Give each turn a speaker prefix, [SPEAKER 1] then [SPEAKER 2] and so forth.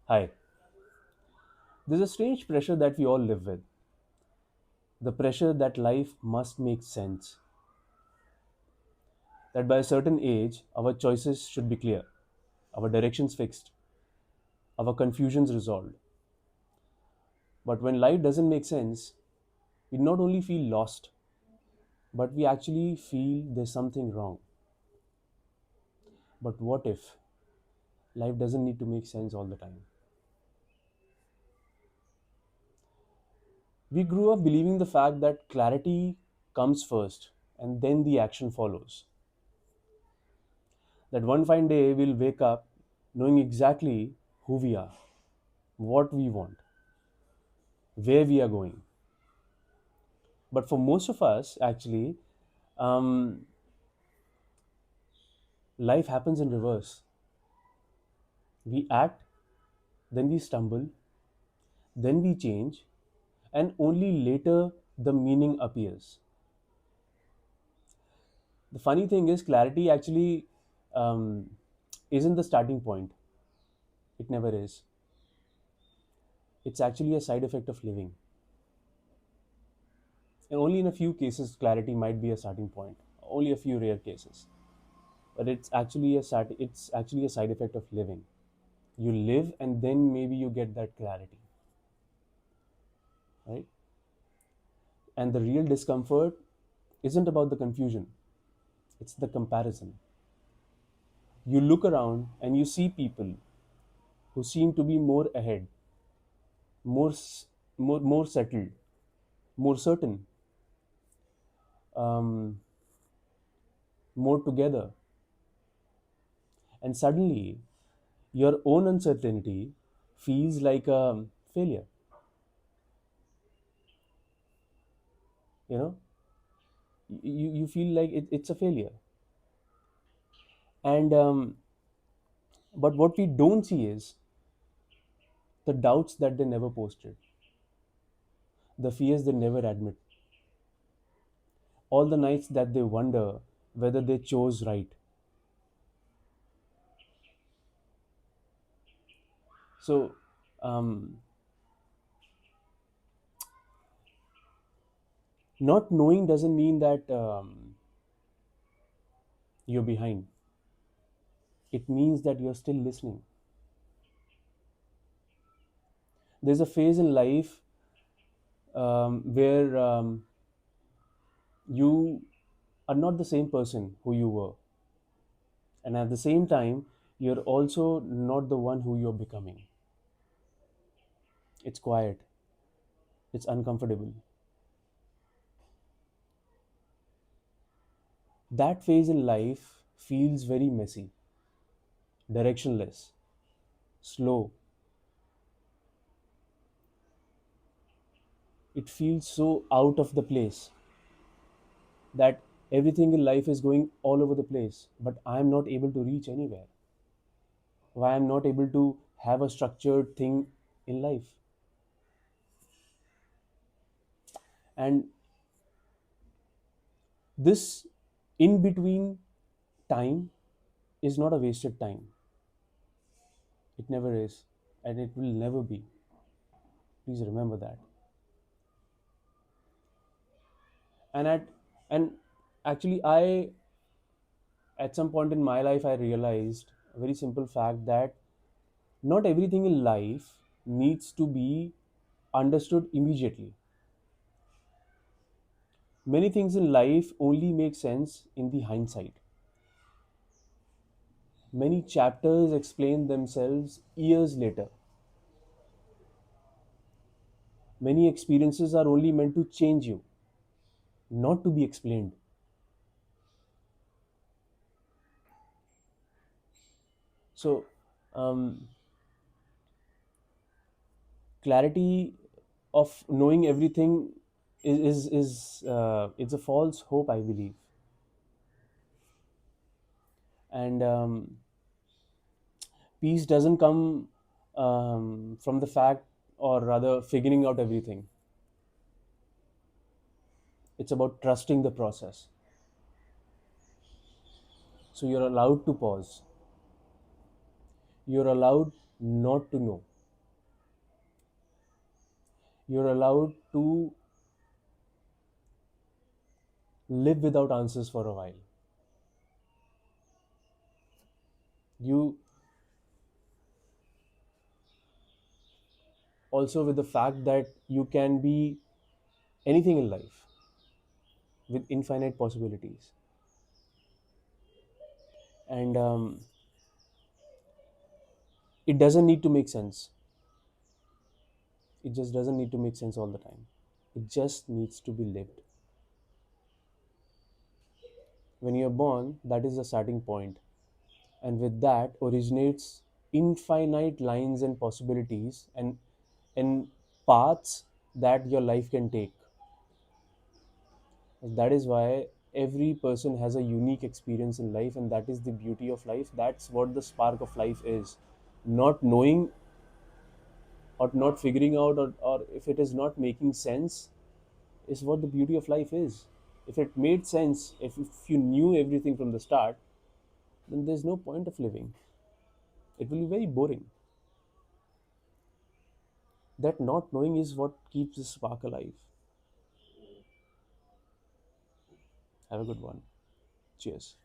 [SPEAKER 1] Hi. There's a strange pressure that we all live with, the pressure that life must make sense, that by a certain age, our choices should be clear, our directions fixed, our confusions resolved. But when life doesn't make sense, we not only feel lost, but we actually feel there's something wrong. But what if life doesn't need to make sense all the time? We grew up believing the fact that clarity comes first and then the action follows. That one fine day we'll wake up knowing exactly who we are, what we want, where we are going. But for most of us, actually, um, life happens in reverse. We act, then we stumble, then we change, and only later the meaning appears. The funny thing is, clarity actually isn't the starting point. It never is. It's actually a side effect of living. And only in a few cases, clarity might be a starting point. Only a few rare cases. But it's actually a side effect of living. You live, and then maybe you get that clarity, right? And the real discomfort isn't about the confusion, it's the comparison. You look around and you see people who seem to be more ahead, more more settled, more certain, um, more together, and suddenly your own uncertainty feels like a failure. You know, you feel like it's a failure. And but what we don't see is the doubts that they never posted, the fears they never admit, all the nights that they wonder whether they chose right. So, um, not knowing doesn't mean that you're behind. It means that you're still listening. There's a phase in life where you are not the same person who you were, and at the same time, you're also not the one who you're becoming. It's quiet. It's uncomfortable. That phase in life feels very messy, directionless, slow. It feels so out of the place that everything in life is going all over the place, but I'm not able to reach anywhere. Why I'm not able to have a structured thing in life. And this in between time is not a wasted time. It never is, and it will never be. Please remember that. And and actually, I at some point in my life I realized a very simple fact that not everything in life needs to be understood immediately. Many things in life only make sense in the hindsight. Many chapters explain themselves years later. Many experiences are only meant to change you, not to be explained. So, um, clarity of knowing everything is it's a false hope, I believe. And peace doesn't come from the fact, or rather, figuring out everything. It's about trusting the process. So you're allowed to pause. You're allowed not to know. You're allowed to live without answers for a while. You also, with the fact that you can be anything in life with infinite possibilities. And it doesn't need to make sense. It just doesn't need to make sense all the time. It just needs to be lived. When you're born, that is the starting point, and with that originates infinite lines and possibilities and paths that your life can take. That is why every person has a unique experience in life, and that is the beauty of life. That's what the spark of life is. Not knowing or not figuring out, or if it is not making sense, is what the beauty of life is. If it made sense, if you knew everything from the start, then there's no point of living. It will be very boring. That not knowing is what keeps the spark alive. Have a good one. Cheers.